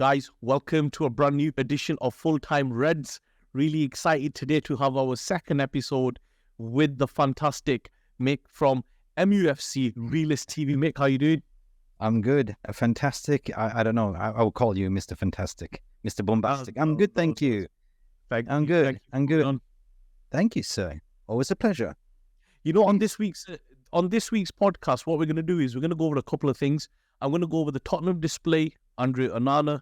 Guys, welcome to a brand new edition of Full Time Reds. Really excited today to have our second episode with the fantastic Mick from MUFC Realist TV. Mick, how you doing? I'm good. Fantastic. I don't know. I will call you Mr. Fantastic, Mr. Bombastic. I'm good, thank you. I'm good. Thank you, sir. Always a pleasure. You know, on this week's podcast, what we're going to do is we're going to go over a couple of things. I'm going to go over the Tottenham display, Andre Onana,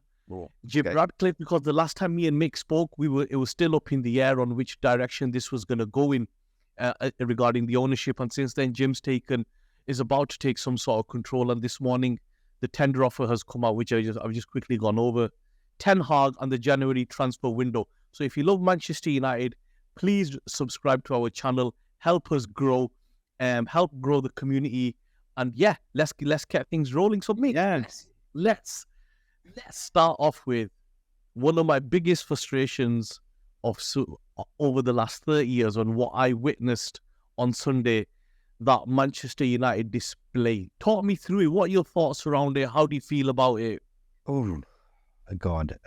Jim Ratcliffe, because the last time me and Mick spoke, it was still up in the air on which direction this was going to go in regarding the ownership. And since then, Jim's is about to take some sort of control. And this morning, the tender offer has come out, which I've just quickly gone over. Ten Hag and the January transfer window. So if you love Manchester United, please subscribe to our channel. Help us grow, help grow the community. And yeah, let's get things rolling. So Mick, let's start off with one of my biggest frustrations over the last 30 years on what I witnessed on Sunday, that Manchester United display. Talk me through it. What are your thoughts around it? How do you feel about it? Oh, God.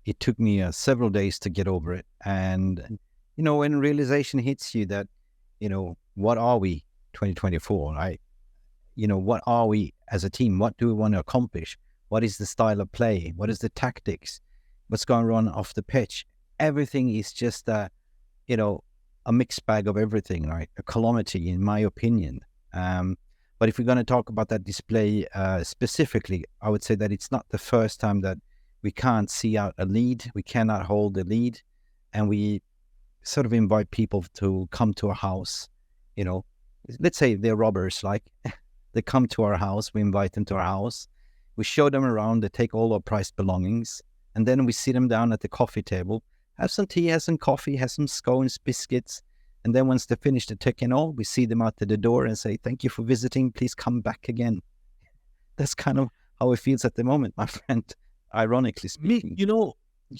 It took me several days to get over it. And, you know, when realization hits you that, you know, what are we 2024, right? You know, what are we as a team? What do we want to accomplish? What is the style of play? What is the tactics? What's going on off the pitch? Everything is just, a mixed bag of everything, right? A calamity, in my opinion. But if we're going to talk about that display specifically, I would say that it's not the first time that we can't see out a lead. We cannot hold the lead. And we sort of invite people to come to our house. You know, let's say they're robbers, like they come to our house. We invite them to our house. We show them around. They take all our prized belongings. And then we sit them down at the coffee table, have some tea, have some coffee, have some scones, biscuits. And then once they finish the taking all, we see them out to the door and say, thank you for visiting. Please come back again. That's kind of how it feels at the moment, my friend, ironically speaking. You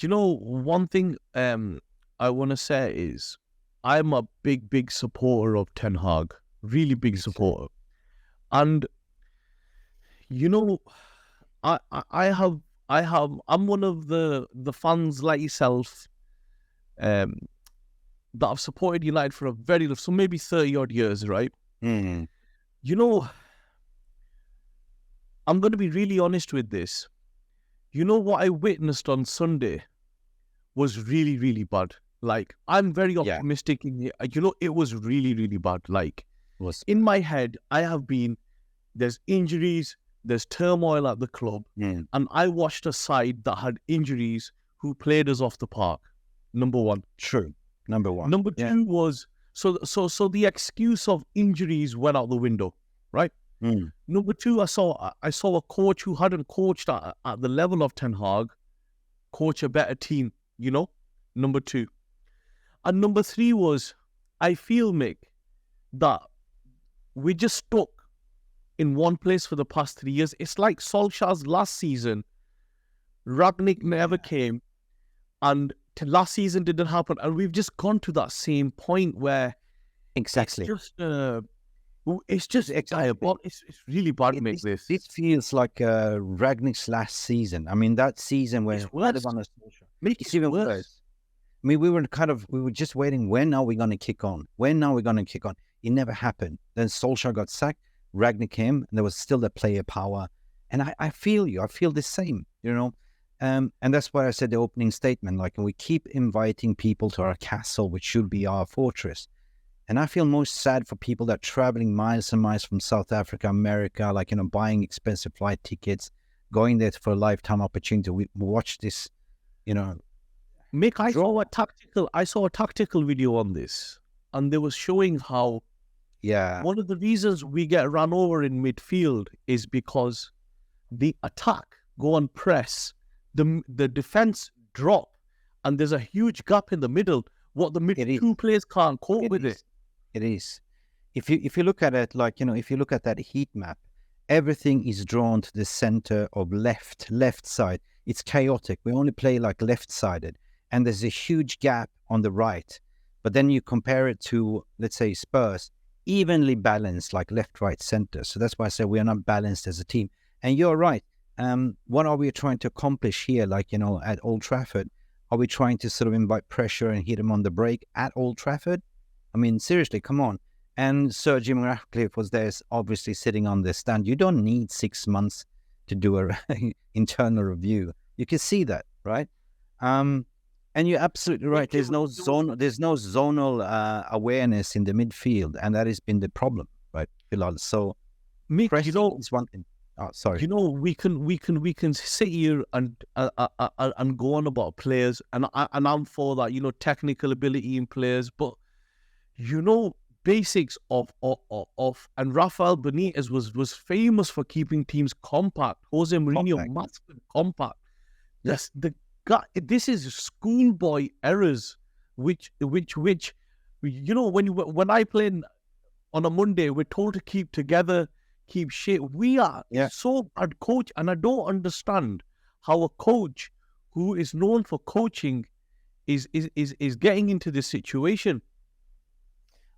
know, one thing I want to say is I'm a big supporter of Ten Hag. Really big supporter. And, you know, I'm one of the fans like yourself that have supported United for so maybe 30 odd years, right? Mm-hmm. You know, I'm going to be really honest with this. You know, what I witnessed on Sunday was really, really bad. Like, I'm very optimistic it was really, really bad. Like, in my head, there's injuries, there's turmoil at the club, and I watched a side that had injuries who played us off the park. Number one. True. Number one. Number two was, so the excuse of injuries went out the window, right? Number two, I saw a coach who hadn't coached at the level of Ten Hag coach a better team, you know? Number two. And number three was, I feel, Mick, that we just stuck in one place for the past 3 years. It's like Solskjaer's last season. Rangnick never came, and last season didn't happen, and we've just gone to that same point where exactly it's just it's really bad. This feels like Rangnick's last season. I mean, that season where it's even worse. I mean, we were just waiting. When are we going to kick on? It never happened. Then Solskjaer got sacked. Rangnick came, and there was still the player power. And I feel you. I feel the same, you know. And that's why I said the opening statement, like, we keep inviting people to our castle, which should be our fortress. And I feel most sad for people that are traveling miles and miles from South Africa, America, like, you know, buying expensive flight tickets, going there for a lifetime opportunity. We watch this, you know. Mick, I saw a tactical video on this, and they was showing how one of the reasons we get run over in midfield is because the attack go on press, the defense drop, and there's a huge gap in the middle. What the two players can't cope with it. It is. If you look at it, like, you know, if you look at that heat map, everything is drawn to the center of left side. It's chaotic. We only play like left-sided, and there's a huge gap on the right. But then you compare it to, let's say, Spurs, evenly balanced, like left, right, center. So that's why I say we are not balanced as a team. And you're right. what are we trying to accomplish here? Like, at Old Trafford, are we trying to sort of invite pressure and hit him on the break at Old Trafford? I mean, seriously, come on. And Sir Jim Ratcliffe was there, obviously sitting on the stand. You don't need 6 months to do a internal review. You can see that, right? And you're absolutely right. There's no zonal awareness in the midfield, and that has been the problem, right, Bilal? So, Mick, is one thing. Oh, sorry. We can sit here and go on about players, and I'm for that. Technical ability in players, but basics of and Rafael Benitez was famous for keeping teams compact. Jose Mourinho, massive compact. Yes, this is schoolboy errors, which when I play on a Monday, we're told to keep together, keep shape. We are so bad coach, and I don't understand how a coach who is known for coaching is getting into this situation.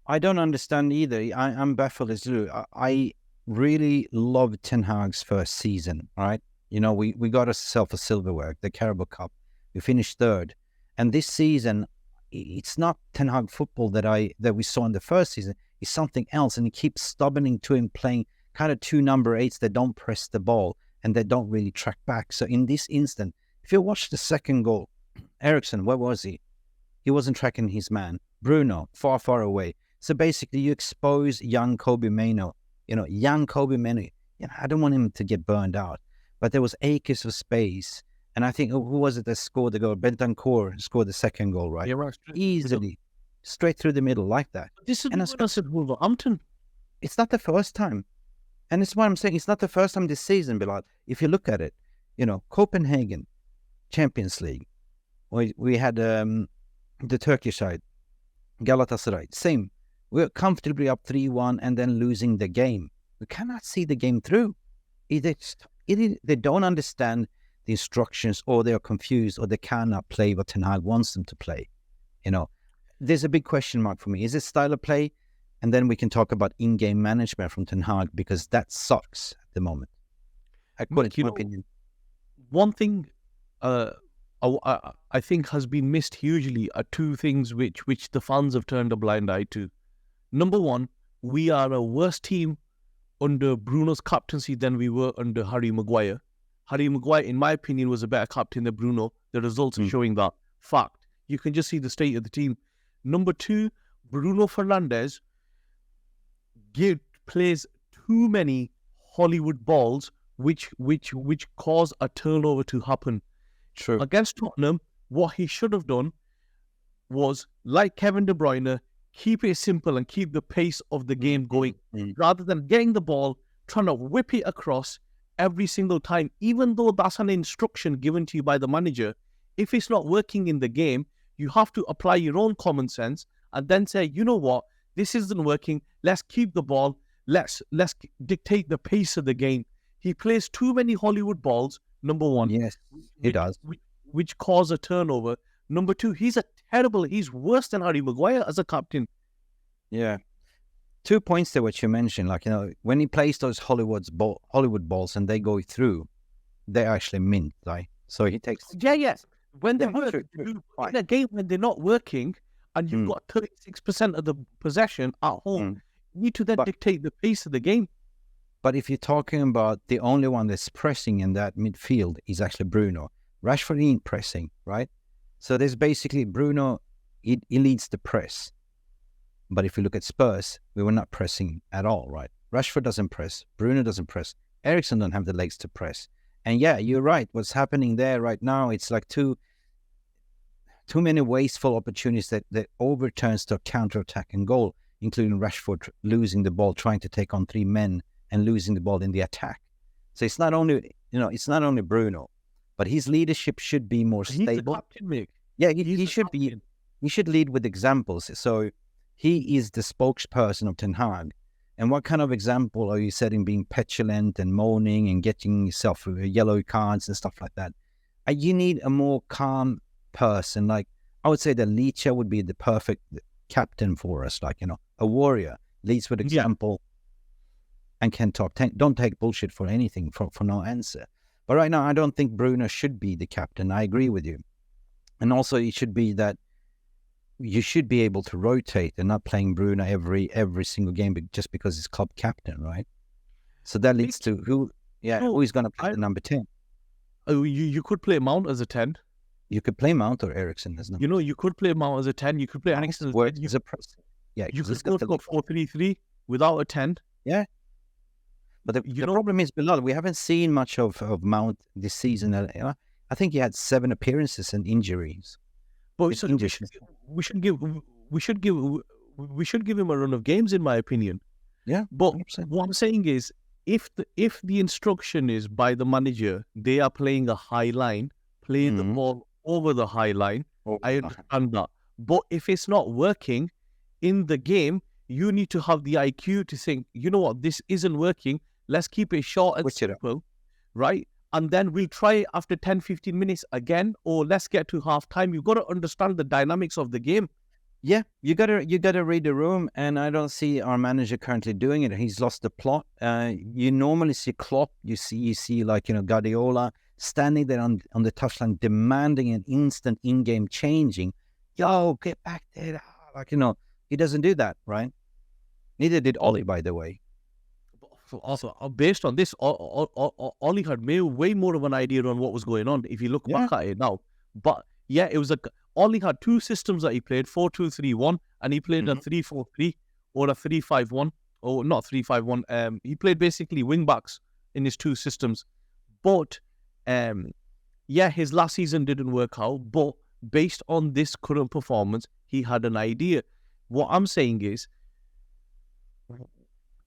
I don't understand either. I'm baffled as well. I really love Ten Hag's first season, right? We got ourselves a silverware, the Carabao Cup. We finished third. And this season, it's not Ten Hag football that we saw in the first season. It's something else. And he keeps stubborning to him playing kind of two number 8s that don't press the ball and that don't really track back. So in this instant, if you watch the second goal, Eriksen, where was he? He wasn't tracking his man. Bruno, far, far away. So basically, you expose young Kobe Mainoo. Young Kobe Mainoo. I don't want him to get burned out. But there was acres of space. And I think, who was it that scored the goal? Bentancur scored the second goal, right? Yeah, right. Easily. Straight through the middle, like that. This is what I said, Wolverhampton. It's not the first time. And it's what I'm saying. It's not the first time this season, Bilal. If you look at it, Copenhagen, Champions League. We had the Turkish side, Galatasaray, same. We're comfortably up 3-1 and then losing the game. We cannot see the game through. Either they don't understand the instructions, or they are confused, or they cannot play what Ten Hag wants them to play. There's a big question mark for me. Is it style of play? And then we can talk about in-game management from Ten Hag, because that sucks at the moment, according to my opinion. One thing I think has been missed hugely are two things which the fans have turned a blind eye to. Number one, we are a worse team under Bruno's captaincy than we were under Harry Maguire. Harry Maguire, in my opinion, was a better captain than Bruno. The results are showing that fact. You can just see the state of the team. Number two, Bruno Fernandes plays too many Hollywood balls, which cause a turnover to happen. True. Against Tottenham, what he should have done was, like Kevin De Bruyne, keep it simple and keep the pace of the game going, rather than getting the ball, trying to whip it across every single time, even though that's an instruction given to you by the manager. If it's not working in the game, you have to apply your own common sense and then say, you know what, this isn't working. Let's keep the ball. Let's dictate the pace of the game. He plays too many Hollywood balls, number one. Yes, he does. Which cause a turnover. Number two, he's worse than Harry Maguire as a captain. Yeah. 2 points there, which you mentioned, when he plays those Hollywood balls and they go through, they actually mint, right? So he takes... Yeah. When they work, in a game when they're not working and you've got 36% of the possession at home, you need to then dictate the pace of the game. But if you're talking about the only one that's pressing in that midfield is actually Bruno. Rashford ain't pressing, right? So there's basically Bruno, he leads the press. But if you look at Spurs, we were not pressing at all, right? Rashford doesn't press. Bruno doesn't press. Eriksen don't have the legs to press. And yeah, you're right. What's happening there right now, it's like too many wasteful opportunities that overturns to a counter-attack and goal, including Rashford losing the ball, trying to take on 3 men and losing the ball in the attack. So it's not only Bruno, but his leadership should be more stable. He's the captain, Mick. Yeah, he should be. He should lead with examples. So he is the spokesperson of Ten Hag. And what kind of example are you setting, being petulant and moaning and getting yourself yellow cards and stuff like that? You need a more calm person. Like, I would say that Licha would be the perfect captain for us. A warrior, leads with example and can talk. Don't take bullshit for anything, for no answer. But right now, I don't think Bruno should be the captain. I agree with you. And also, it should be that you should be able to rotate and not playing Bruno every single game just because he's club captain, right? So that leads to who is going to play the number 10? You could play Mount as a 10. You could play Mount or Eriksen as number 10. You could play Mount as a 10. You could play Eriksen as a 10. You could go 4-3-3 without a 10. Yeah. But the problem is, Bilal, we haven't seen much of Mount this season. I think he had 7 appearances and injuries. But we should give him a run of games, in my opinion. Yeah. But 100%. what I'm saying is, if the instruction is by the manager, they are playing a high line, playing the ball over the high line. I understand that. But if it's not working in the game, you need to have the IQ to think, you know what, this isn't working. Let's keep it short and simple, right? And then we'll try it after 10, 15 minutes again, or let's get to half time. You've got to understand the dynamics of the game. Yeah, you gotta read the room, and I don't see our manager currently doing it. He's lost the plot. You normally see Klopp, you see like Guardiola standing there on the touchline demanding an instant in-game changing. Yo, get back there. Like, he doesn't do that, right? Neither did Ollie, by the way. Also, based on this, Ollie had way more of an idea on what was going on if you look back at it now. But yeah, it was Ollie had 2 systems that he played, 4-2-3-1, and he played a 3-4-3 or a 3-5-1, or not 3-5-1. He played basically wing backs in his 2 systems. But his last season didn't work out. But based on this current performance, he had an idea. What I'm saying is,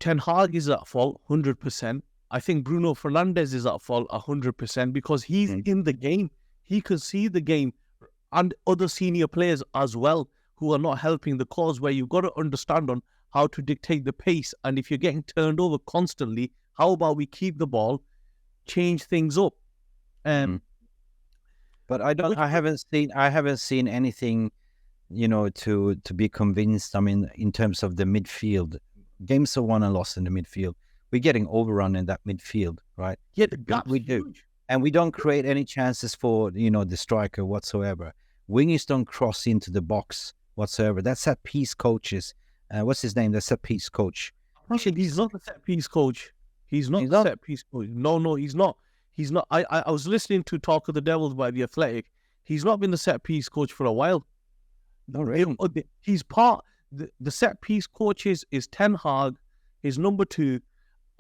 Ten Hag is at fault 100%. I think Bruno Fernandes is at fault 100% because he's in the game. He can see the game, and other senior players as well who are not helping the cause, where you've got to understand on how to dictate the pace. And if you're getting turned over constantly, how about we keep the ball, change things up? But I haven't seen anything, to be convinced. I mean, in terms of the midfield, games are won and lost in the midfield. We're getting overrun in that midfield, right? Yeah, the gap's we do. huge. And we don't create any chances for, the striker whatsoever. Wingers don't cross into the box whatsoever. That's set piece coaches. What's his name? The set piece coach. Actually, he's not the set piece coach. He's not the set piece coach. No, he's not. He's not. I was listening to Talk of the Devils by The Athletic. He's not been the set piece coach for a while. No, really? He's part. The set piece coaches is Ten Hag, his number 2,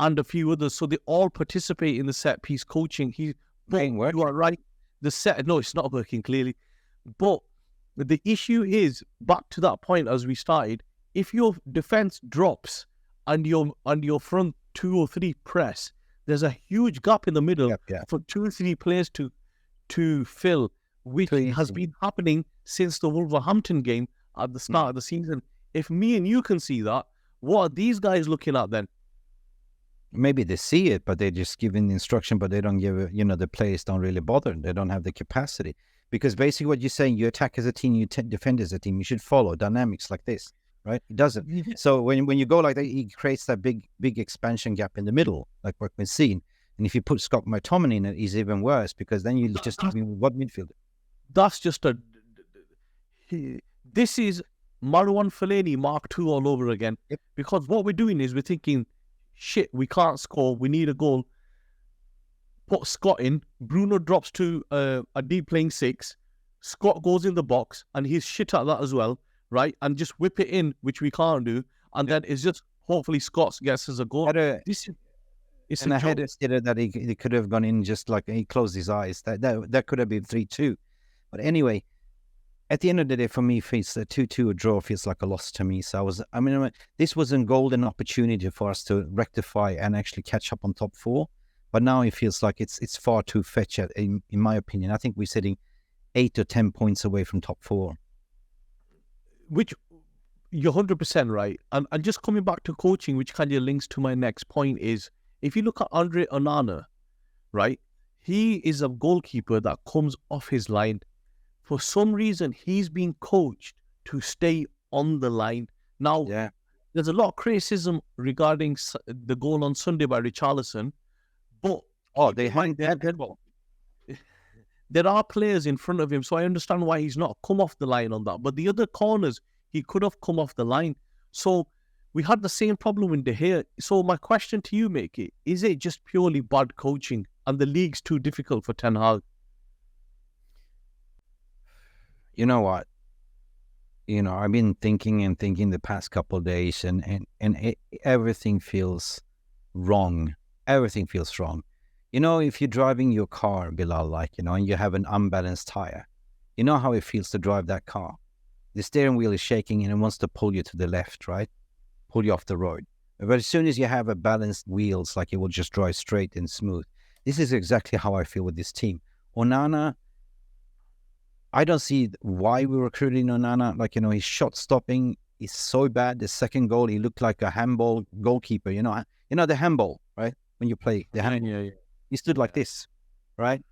and a few others. So they all participate in the set piece coaching. You are right. It's not working clearly. But the issue is, back to that point as we started, if your defense drops and your front 2 or 3 press, there's a huge gap in the middle for 2 or 3 players to fill, which has been happening since the Wolverhampton game at the start of the season. If me and you can see that, what are these guys looking at then? Maybe they see it, but they're just giving the instruction, but they don't give it, the players don't really bother. They don't have the capacity. Because basically what you're saying, you attack as a team, you defend as a team, you should follow dynamics like this, right? It doesn't. Yeah. So when you go like that, it creates that big expansion gap in the middle, like what we've seen. And if you put Scott McTominay in it, it's even worse, because then you just what midfielder? That's just this is Marwan Fellaini Mark II all over again. Yep. Because what we're doing is we're thinking, shit, we can't score, we need a goal. Put Scott in, Bruno drops to a deep playing 6, Scott goes in the box, and he's shit at that as well, right? And just whip it in, which we can't do, and then it's just hopefully Scott gets us a goal. It's a header that he could have gone in, just like he closed his eyes. That could have been 3-2. But anyway, at the end of the day, for me, it's a 2-2, a draw feels like a loss to me. So this was a golden opportunity for us to rectify and actually catch up on top 4. But now it feels like it's far too fetched, in my opinion. I think we're sitting 8 or 10 points away from top 4. Which you're 100% right. And just coming back to coaching, which kind of links to my next point, is if you look at Andre Onana, right, he is a goalkeeper that comes off his line. For some reason, he's been coached to stay on the line. Now, there's a lot of criticism regarding the goal on Sunday by Richarlison, but Oh, they hang that. There are players in front of him, so I understand why he's not come off the line on that. But the other corners, he could have come off the line. So we had the same problem in De Gea. So my question to you, Mick, is it just purely bad coaching and the league's too difficult for Ten Hag? You know what? I've been thinking the past couple of days, and everything feels wrong. Everything feels wrong. If you're driving your car, Bilal, and you have an unbalanced tire, you know how it feels to drive that car. The steering wheel is shaking and it wants to pull you to the left, right? Pull you off the road. But as soon as you have a balanced wheels, it will just drive straight and smooth. This is exactly how I feel with this team. Onana, I don't see why we're recruiting Onana. His shot stopping is so bad. The second goal, he looked like a handball goalkeeper. The handball, right? When you play the handball. Yeah. He stood like this, right?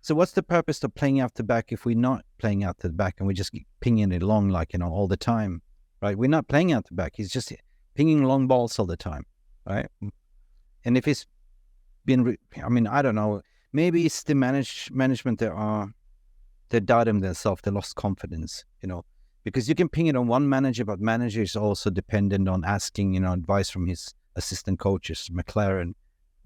So what's the purpose of playing out the back if we're not playing out the back and we're just pinging it along all the time, right? We're not playing out the back. He's just pinging long balls all the time, right? And if it's been, I don't know. Maybe it's the management they doubted themselves. They lost confidence, because you can ping it on one manager, but manager is also dependent on asking, advice from his assistant coaches, McLaren,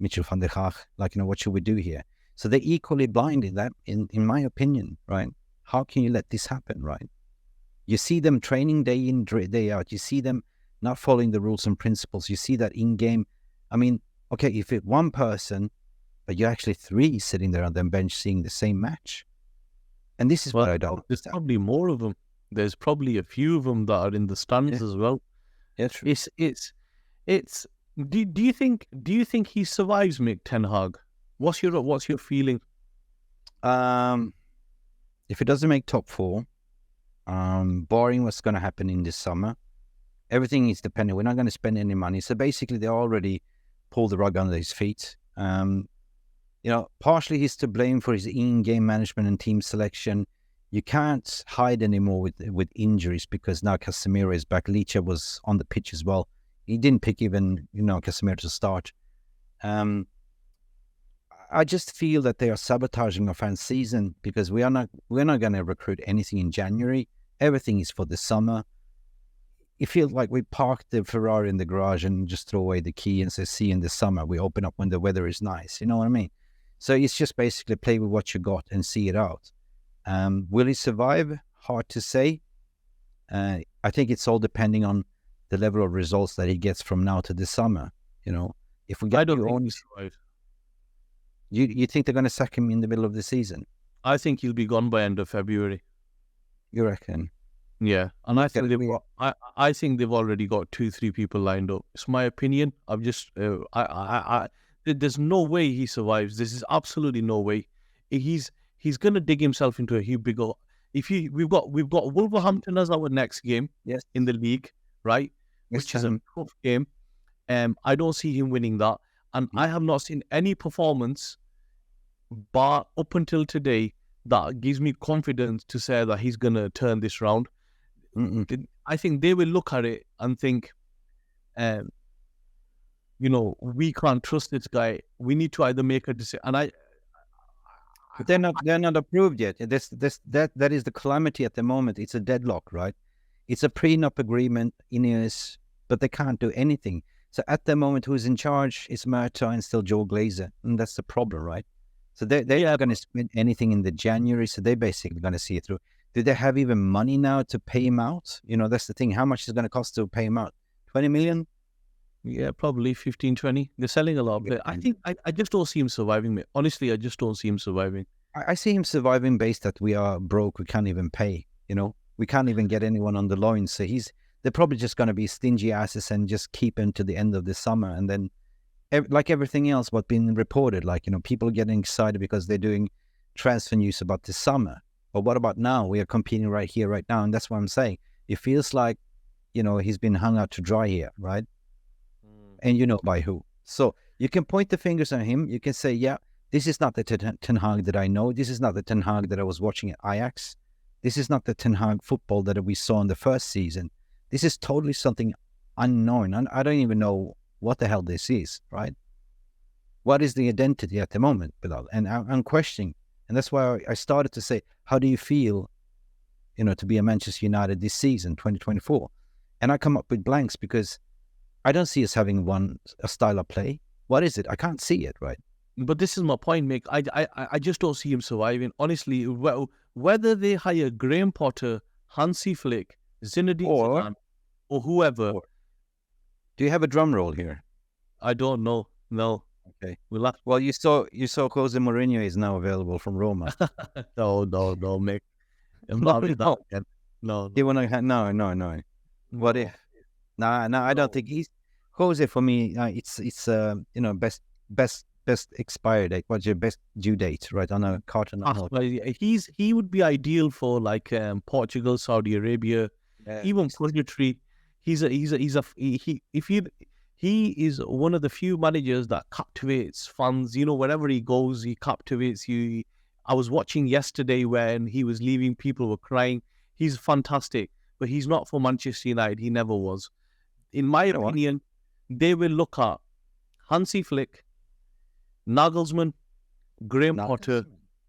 Mitchell van der Gaag, what should we do here? So they're equally blind in that, in my opinion, right? How can you let this happen, right? You see them training day in, day out. You see them not following the rules and principles. You see that in-game. Okay, if it's one person, but you're actually three sitting there on the bench seeing the same match. And this is what I don't There's understand. probably more of them. There's probably a few of them that are in the stands as well. Yeah, true. It's. Do you think he survives, Mick, Ten Hag? What's your feeling? If it doesn't make top four, barring what's going to happen in this summer, everything is dependent. We're not going to spend any money. So basically, they already pulled the rug under his feet. Partially he's to blame for his in-game management and team selection. You can't hide anymore with injuries because now Casemiro is back. Licha was on the pitch as well. He didn't pick even, Casemiro to start. I just feel that they are sabotaging our fan season because we're not going to recruit anything in January. Everything is for the summer. It feels like we parked the Ferrari in the garage and just throw away the key and say, see you in the summer. We open up when the weather is nice. You know what I mean? So it's just basically play with what you got and see it out. Will he survive? Hard to say. I think it's all depending on the level of results that he gets from now to the summer. If we get, I don't think he's survived. You think they're going to sack him in the middle of the season? I think he'll be gone by end of February. You reckon? Yeah, and I think I think they've already got 2-3 people lined up. It's my opinion. I'm just there's no way he survives. This is absolutely no way. He's gonna dig himself into a huge big hole. We've got Wolverhampton as our next game, yes, in the league, right? Which is a tough game. I don't see him winning that, and I have not seen any performance, bar up until today, that gives me confidence to say that he's gonna turn this round. I think they will look at it and think, we can't trust this guy. We need to either make a decision. And but they're not approved yet. That is the calamity at the moment. It's a deadlock, right? It's a prenup agreement, Ineos, but they can't do anything. So at the moment, who's in charge is Murtaugh and still Joe Glazer, and that's the problem, right? So they are going to spend anything in the January, so they're basically going to see it through. Do they have even money now to pay him out? That's the thing. How much is it going to cost to pay him out? 20 million? Yeah, probably 15, 20. They're selling a lot. But I think I just don't see him surviving. Honestly, I just don't see him surviving. I see him surviving based that we are broke. We can't even pay. We can't even get anyone on the loan. So they're probably just going to be stingy asses and just keep him to the end of the summer. And then, like everything else, what's been reported, people are getting excited because they're doing transfer news about the summer. But what about now? We are competing right here, right now. And that's what I'm saying. It feels like, he's been hung out to dry here, right? And by who. So you can point the fingers at him. You can say, yeah, this is not the Ten Hag that I know. This is not the Ten Hag that I was watching at Ajax. This is not the Ten Hag football that we saw in the first season. This is totally something unknown. And I don't even know what the hell this is, right? What is the identity at the moment, Bilal? And I'm questioning. And that's why I started to say, how do you feel, to be a Manchester United this season, 2024? And I come up with blanks because I don't see us having a style of play. What is it? I can't see it, right? But this is my point, Mick. I just don't see him surviving. Honestly, whether they hire Graham Potter, Hansi Flick, Zinedine Zidane, or whoever. Do you have a drum roll here? I don't know. No. Okay. Well, you saw Jose Mourinho is now available from Roma. No, Mick. I'm not with that again. No. You want to? No. What if? No, I don't think he's Jose for me. It's best expired date. What's your best due date? Right on a carton. He would be ideal for like Portugal, Saudi Arabia, even purgatory. He is one of the few managers that captivates fans. Wherever he goes, he captivates you. I was watching yesterday when he was leaving, people were crying. He's fantastic, but he's not for Manchester United. He never was. In my opinion, they will look at Hansi Flick, Nagelsmann, Graham Potter,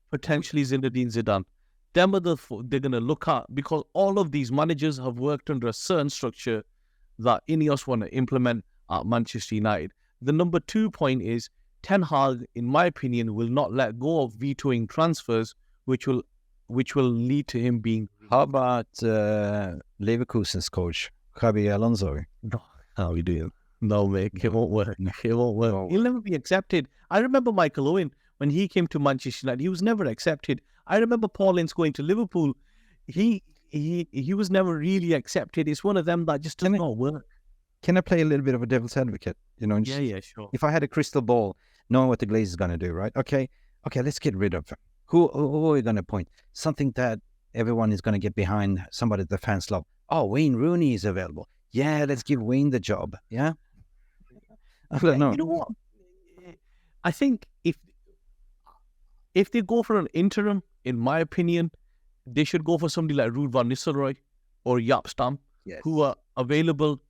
potentially Zinedine Zidane. Them are they're going to look at, because all of these managers have worked under a certain structure that Ineos want to implement at Manchester United. The number 2 point is Ten Hag, in my opinion, will not let go of vetoing transfers, which will lead to him being. How about Leverkusen's coach, Xabi Alonso? No, how are we doing? No, Mick, it won't work. It won't work. He'll never be accepted. I remember Michael Owen, when he came to Manchester United, he was never accepted. I remember Paul Ince going to Liverpool. He was never really accepted. It's one of them that just does not work. Can I play a little bit of a devil's advocate? Yeah, sure. If I had a crystal ball, knowing what the Glaze is going to do, right? Okay, let's get rid of him. Who are we going to appoint? Something that everyone is going to get behind, somebody the fans love. Oh, Wayne Rooney is available. Yeah, let's give Wayne the job. Yeah? I don't know. You know what? I think if they go for an interim, in my opinion, they should go for somebody like Ruud van Nistelrooy or Jaap Stam, who are available.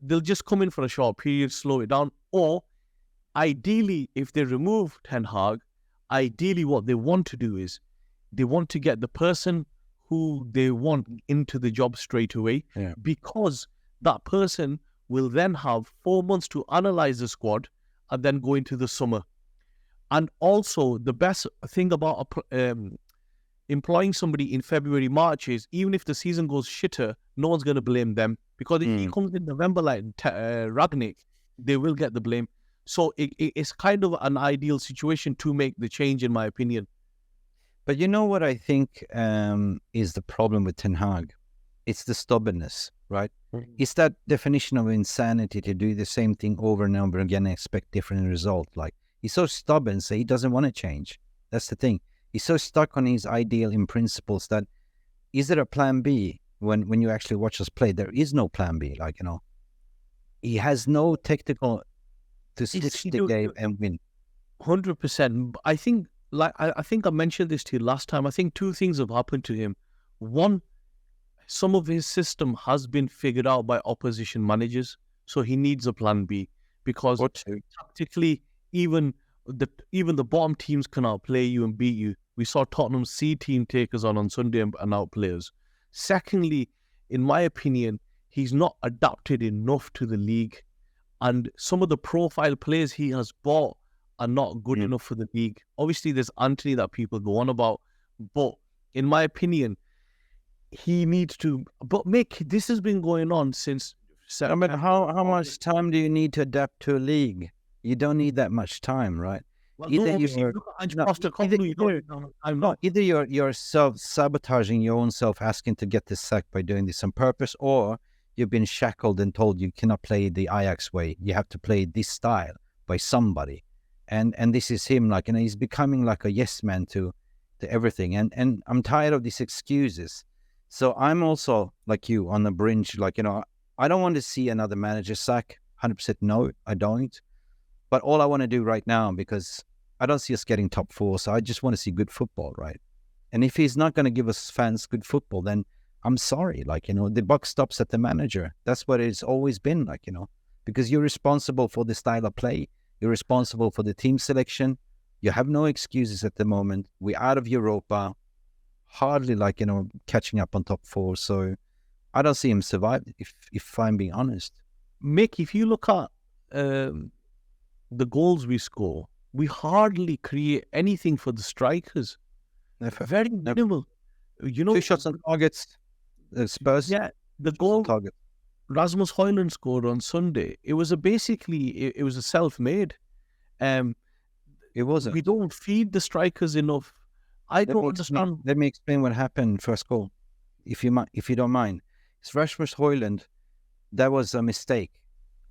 They'll just come in for a short period, slow it down. Or, ideally, if they remove Ten Hag, ideally what they want to do is they want to get the person who they want into the job straight away, because that person will then have 4 months to analyze the squad and then go into the summer. And also, the best thing about employing somebody in February, March is, even if the season goes shitter, no one's going to blame them, because if he comes in November like Ragnick, they will get the blame. So it's kind of an ideal situation to make the change, in my opinion. But you know what I think is the problem with Ten Hag? It's the stubbornness, right? It's that definition of insanity to do the same thing over and over again and expect different result. Like, he's so stubborn, so he doesn't want to change. That's the thing. He's so stuck on his ideal in principles that, is there a plan B? When you actually watch us play, there is no plan B. Like, he has no technical to switch the game and win. 100%. I think, I think I mentioned this to you last time. I think 2 things have happened to him. One, some of his system has been figured out by opposition managers, so he needs a plan B, because tactically, even the bottom teams cannot play you and beat you. We saw Tottenham's C team take us on Sunday and outplay us. Secondly, in my opinion, he's not adapted enough to the league, and some of the profile players he has bought are not good enough for the league. Obviously, there's Anthony that people go on about, but in my opinion, he needs to. But Mick, this has been going on since September. But how much time do you need to adapt to a league? You don't need that much time, right? Well, either you're self-sabotaging your own self, asking to get this sack by doing this on purpose, or you've been shackled and told you cannot play the Ajax way. You have to play this style by somebody. And this is him, like, he's becoming like a yes man to everything. And I'm tired of these excuses. So I'm also, like you, on the bringe, like, I don't want to see another manager sack. 100% no, I don't. But all I want to do right now, because I don't see us getting top 4, so I just want to see good football, right? And if he's not going to give us fans good football, then I'm sorry. Like, the buck stops at the manager. That's what it's always been, like, because you're responsible for the style of play. You're responsible for the team selection. You have no excuses at the moment. We're out of Europa, hardly catching up on top four. So I don't see him survive, if I'm being honest. Mick, if you look at the goals we score, we hardly create anything for the strikers. Never. Very minimal. You know, 2 shots on targets. The Spurs. Yeah, the goal target. Rasmus Højlund scored on Sunday. It was it was a self-made. It wasn't. We don't feed the strikers enough. I don't understand. Let me explain what happened first goal, if you don't mind. It's Rasmus Højlund. That was a mistake,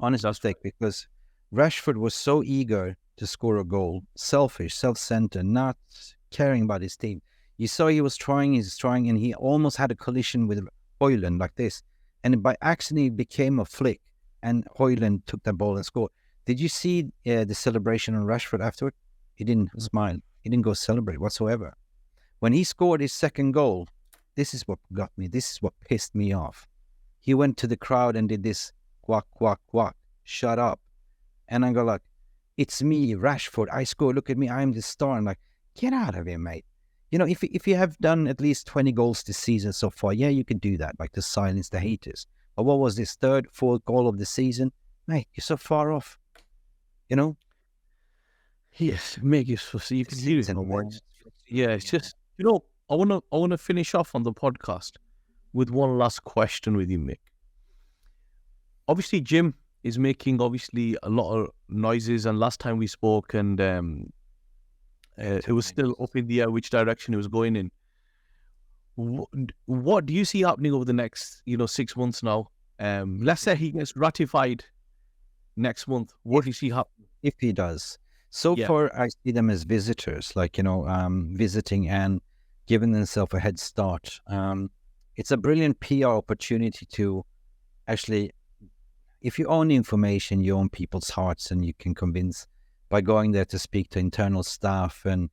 honest mistake, because Rashford was so eager to score a goal, selfish, self-centered, not caring about his team. You saw he was trying, and he almost had a collision with Højlund like this. And by accident, it became a flick, and Højlund took that ball and scored. Did you see the celebration on Rashford afterward? He didn't smile. He didn't go celebrate whatsoever. When he scored his second goal, this is what got me. This is what pissed me off. He went to the crowd and did this, quack, quack, quack, shut up. And I go like, it's me, Rashford. I scored. Look at me. I'm the star. I'm like, get out of here, mate. You know, if you have done at least 20 goals this season so far, yeah, you can do that, like to silence the haters. But what was this third, fourth goal of the season? Mate, you're so far off. You know? Yes, make it so you can hear it. Yeah, it's just, you know, I wanna finish off on the podcast with one last question with you, Mick. Obviously, Jim is making a lot of noises, and last time we spoke, and it was still up in the air which direction it was going in. What do you see happening over the next 6 months now? Let's say he gets ratified next month. What do you see happening? If he does. So far, I see them as visitors, visiting and giving themselves a head start. It's a brilliant PR opportunity to actually, if you own the information, you own people's hearts, and you can convince by going there to speak to internal staff and,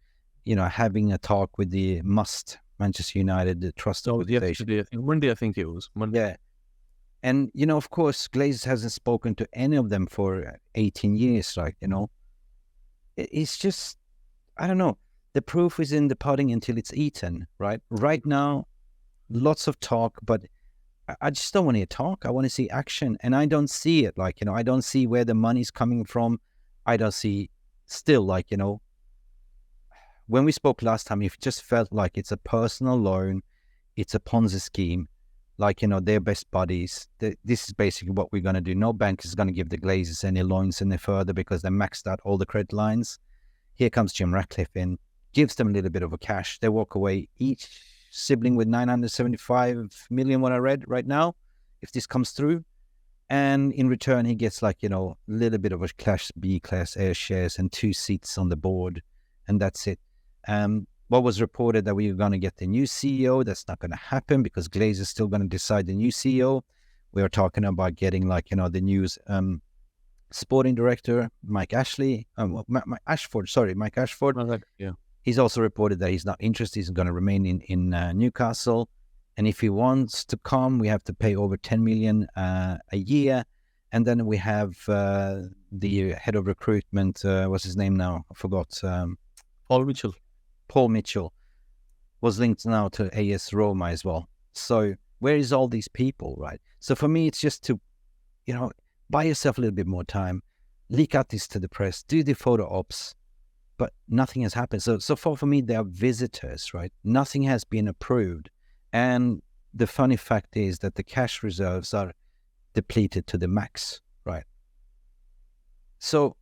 having a talk with the Manchester United, the trust organization. Monday, I think it was. Monday. Yeah. And, of course, Glazers hasn't spoken to any of them for 18 years, It's just, I don't know. The proof is in the pudding until it's eaten, right? Right now, lots of talk, but I just don't want to hear talk. I want to see action. And I don't see it. I don't see where the money's coming from. I don't see still, when we spoke last time, it just felt like it's a personal loan. It's a Ponzi scheme. They're best buddies. This is basically what we're going to do. No bank is going to give the Glazers any loans any further because they maxed out all the credit lines. Here comes Jim Ratcliffe in, gives them a little bit of a cash. They walk away, each sibling with 975 million, what I read right now, if this comes through. And in return, he gets a little bit of a Class B, Class A shares and 2 seats on the board. And that's it. What was reported that we were going to get the new CEO. That's not going to happen because Glaze is still going to decide the new CEO. We are talking about getting the new sporting director, Mike Ashford. Yeah. He's also reported that he's not interested. He's going to remain in Newcastle. And if he wants to come, we have to pay over 10 million a year. And then we have the head of recruitment. What's his name now? I forgot. Paul Mitchell was linked now to AS Roma as well. So where is all these people, right? So for me, it's just to, buy yourself a little bit more time, leak out this to the press, do the photo ops, but nothing has happened. So far for me, they are visitors, right? Nothing has been approved. And the funny fact is that the cash reserves are depleted to the max, right? So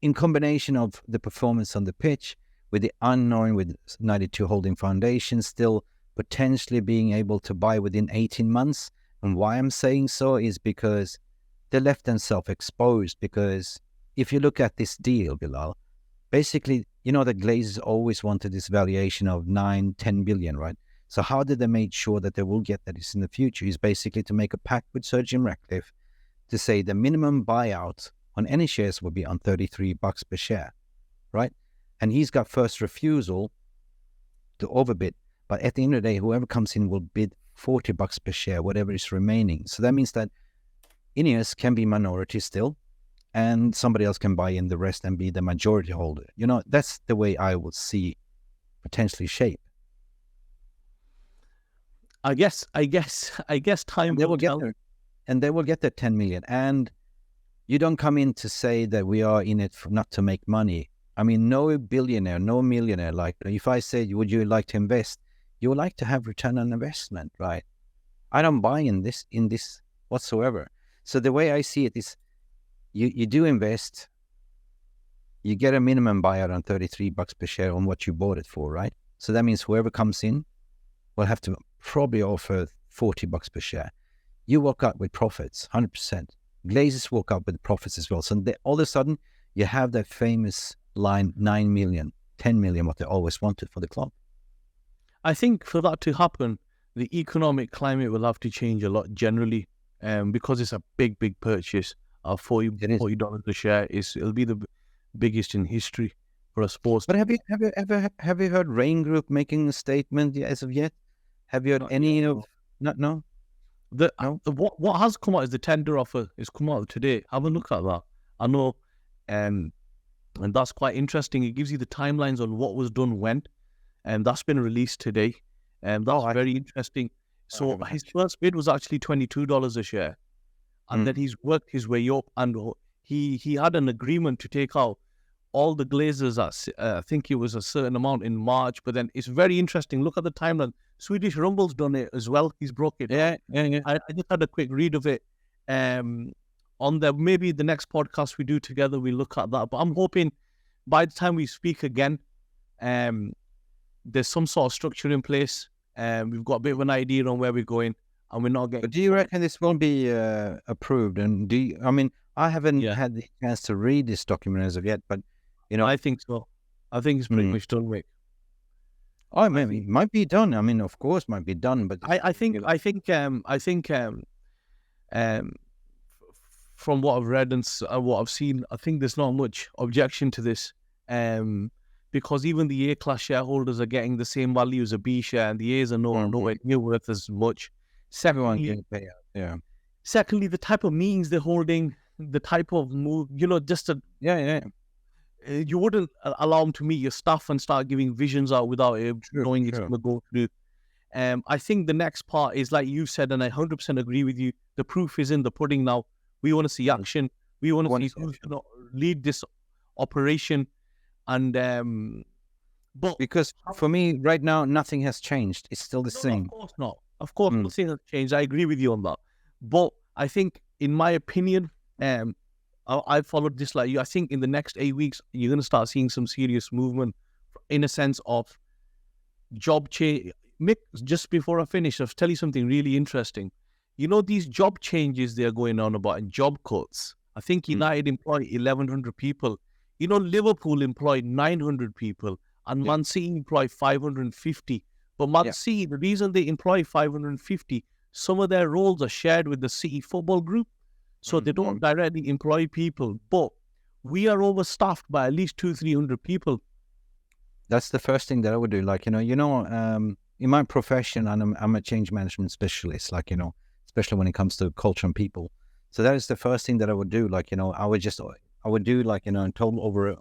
in combination of the performance on the pitch, with the unknown, with 92 Holding Foundation still potentially being able to buy within 18 months. And why I'm saying so is because they left themselves exposed. Because if you look at this deal, Bilal, basically, the Glazers always wanted this valuation of 9-10 billion, right? So how did they make sure that they will get that in the future is basically to make a pact with Sir Jim Ratcliffe to say the minimum buyout on any shares would be on $33 per share, right? And he's got first refusal to overbid. But at the end of the day, whoever comes in will bid $40 per share, whatever is remaining. So that means that Ineos can be minority still. and somebody else can buy in the rest and be the majority holder. That's the way I would see potentially shape. I guess time will tell. And they will get their 10 million. And you don't come in to say that we are in it not to make money. I mean, no billionaire, no millionaire. Like, if I say, would you like to invest? You would like to have return on investment, right? I don't buy in this whatsoever. So the way I see it is, you do invest, you get a minimum buyout on $33 per share on what you bought it for, right? So that means whoever comes in will have to probably offer $40 per share. You walk out with profits, 100%. Glazers walk out with profits as well. So all of a sudden, you have that famous line, 9 million, 10 million, what they always wanted for the club. I think for that to happen, the economic climate will have to change a lot generally, because it's a big purchase. $40 a share it'll be the biggest in history for a sports. But have you heard Rain Group making a statement as of yet? Have you heard any of? No. What has come out is the tender offer is come out today. Have a look at that. I know, and that's quite interesting. It gives you the timelines on what was done when, and that's been released today. And that's very interesting. So his first bid was actually $22 a share, and then he's worked his way up, and he had an agreement to take out all the Glazers at, I think it was a certain amount in March. But then it's very interesting. Look at the timeline. Swedish Rumble's done it as well. He's broke it. Yeah. I just had a quick read of it. On maybe the next podcast we do together, we look at that. But I'm hoping by the time we speak again, there's some sort of structure in place. We've got a bit of an idea on where we're going, and we're not getting. But do you reckon this won't be approved? And I haven't had the chance to read this document as of yet, but I think so. I think it's pretty much done, Mick. Oh, maybe it might be done. I mean, of course, might be done, but I think from what I've read and what I've seen, I think there's not much objection to this, because even the A-class shareholders are getting the same value as a B share, and the A's are nowhere near worth as much. Everyone getting paid out. Yeah. Secondly, the type of meetings they're holding, the type of move, you wouldn't allow them to meet your staff and start giving visions out without knowing it's going to go through. I think the next part is, like you said, and I 100% agree with you, the proof is in the pudding now. We want to see action. We want to see who's going to lead this operation. And but because for me, right now, nothing has changed. It's still the same. Of course not. Of course, nothing has changed. I agree with you on that. But I think, in my opinion, I followed this like you. I think in the next 8 weeks, you're going to start seeing some serious movement in a sense of job change. Mick, just before I finish, I'll tell you something really interesting. These job changes they're going on about and job cuts. I think United employ 1,100 people. Liverpool employed 900 people, and Man City employ 550. But Man City, the reason they employ 550, some of their roles are shared with the City Football Group. So they don't directly employ people, but we are overstaffed by at least 200-300 people. That's the first thing that I would do. Like, in my profession, I'm a change management specialist, especially when it comes to culture and people. So that is the first thing that I would do. Like, I would do a total over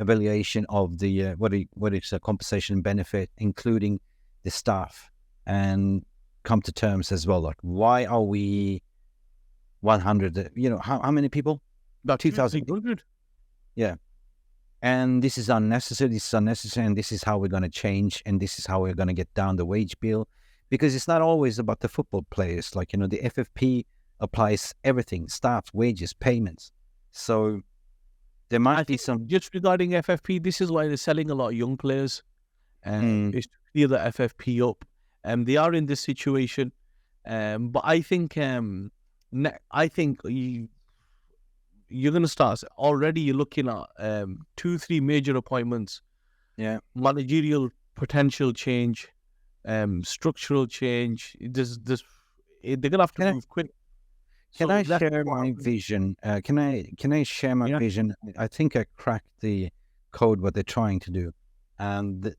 evaluation of the, what is a compensation and benefit, including the staff, and come to terms as well. Like, why are we 100, how many people? About 2,000. Yeah. And this is unnecessary, and this is how we're going to change, and this is how we're going to get down the wage bill. Because it's not always about the football players. Like, the FFP applies everything, staff, wages, payments. So there might be some... Just regarding FFP, this is why they're selling a lot of young players. Is to clear the FFP up. They are in this situation. But I think... you're going to start already. You're looking at 2-3 major appointments. Yeah, managerial potential change, structural change. They're going to have to move quick. Can I share my vision? Can I share my vision? I think I cracked the code what they're trying to do, and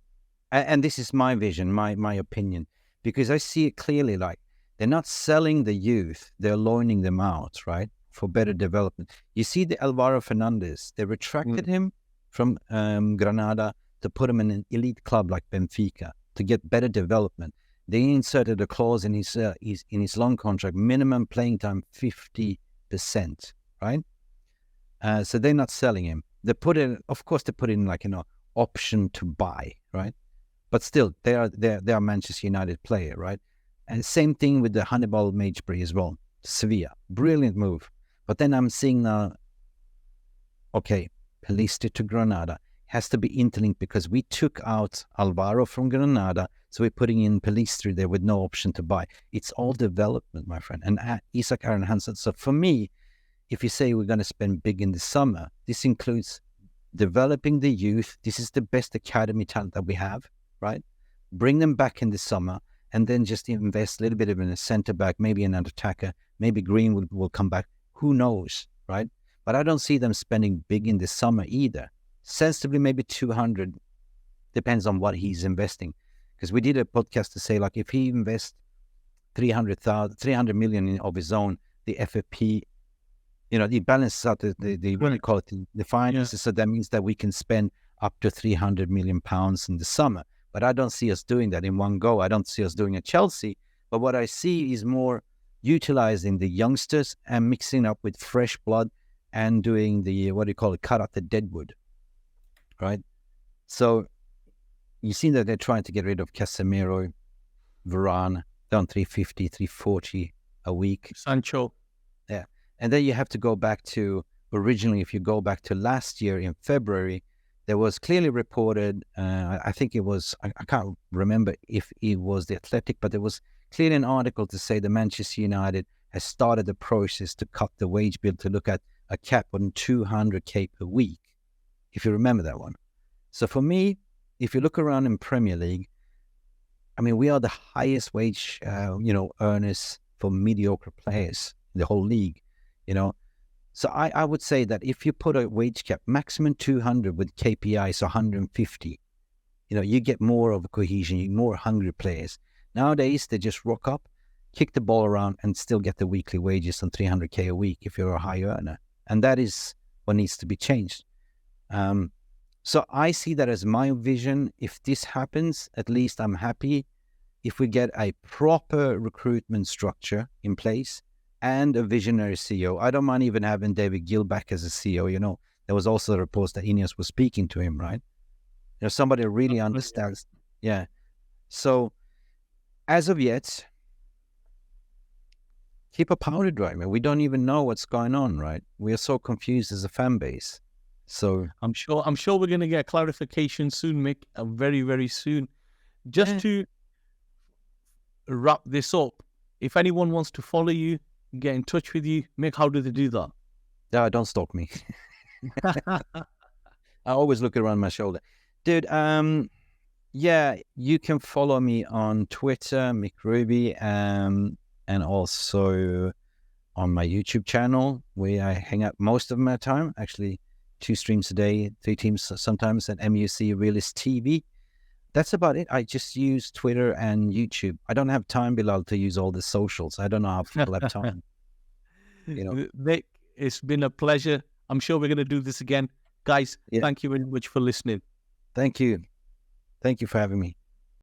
this is my vision, my opinion, because I see it clearly. Like, they're not selling the youth; they're loaning them out, right? for better development. You see the Alvaro Fernandes, they retracted him from Granada to put him in an elite club like Benfica to get better development. They inserted a clause in his loan contract, minimum playing time 50%, right? So they're not selling him. They put in, of course, they put in like, option to buy, right? But still, they are Manchester United player, right? And same thing with the Hannibal Magebury as well. Sevilla, brilliant move. But then I'm seeing now, okay, Pelistri to Granada has to be interlinked because we took out Alvaro from Granada, so we're putting in Pelistri there with no option to buy. It's all development, my friend. And Isak Aron Hansen. So for me, if you say we're going to spend big in the summer, this includes developing the youth. This is the best academy talent that we have, right? Bring them back in the summer and then just invest a little bit in a centre back, maybe an attacker, maybe Greenwood will come back. Who knows, right? But I don't see them spending big in the summer either. Sensibly, maybe 200, depends on what he's investing. Because we did a podcast to say, like, if he invests 300 million of his own, the FFP, he balances out the what do you call it, the finances. So that means that we can spend up to 300 million pounds in the summer. But I don't see us doing that in one go. I don't see us doing a Chelsea. But what I see is more utilizing the youngsters and mixing up with fresh blood and doing the, what do you call it, cut out the deadwood, right? So you see that they're trying to get rid of Casemiro, Varane, down 350, 340 a week. Sancho. Yeah. And then you have to go back to, originally, if you go back to last year in February, there was clearly reported, I think it was, I can't remember if it was The Athletic, but there was clearly an article to say that Manchester United has started the process to cut the wage bill to look at a cap on 200k per week, if you remember that one. So for me, if you look around in Premier League, I mean, we are the highest wage, earners for mediocre players in the whole league, So I would say that if you put a wage cap, maximum 200 with KPIs 150, you get more of a cohesion, you get more hungry players. Nowadays, they just rock up, kick the ball around and still get the weekly wages on 300k a week if you're a high earner. And that is what needs to be changed. So I see that as my vision. If this happens, at least I'm happy. If we get a proper recruitment structure in place and a visionary CEO, I don't mind even having David Gill back as a CEO. There was also reports that Ineos was speaking to him, right? Somebody really understands. Yeah. So as of yet, keep a powder dry, man. We don't even know what's going on, right? We are so confused as a fan base. So I'm sure we're going to get clarification soon, Mick, very, very soon. Just to wrap this up, if anyone wants to follow you, get in touch with you, Mick, how do they do that? Yeah, don't stalk me. I always look around my shoulder. Dude, you can follow me on Twitter, Mick Ruby, and also on my YouTube channel, where I hang out most of my time, actually 2 streams a day, 3 teams sometimes, at MUC Realist TV. That's about it. I just use Twitter and YouTube. I don't have time, Bilal, to use all the socials. I don't know how people have time. Mick, it's been a pleasure. I'm sure we're going to do this again. Guys, thank you very much for listening. Thank you. Thank you for having me.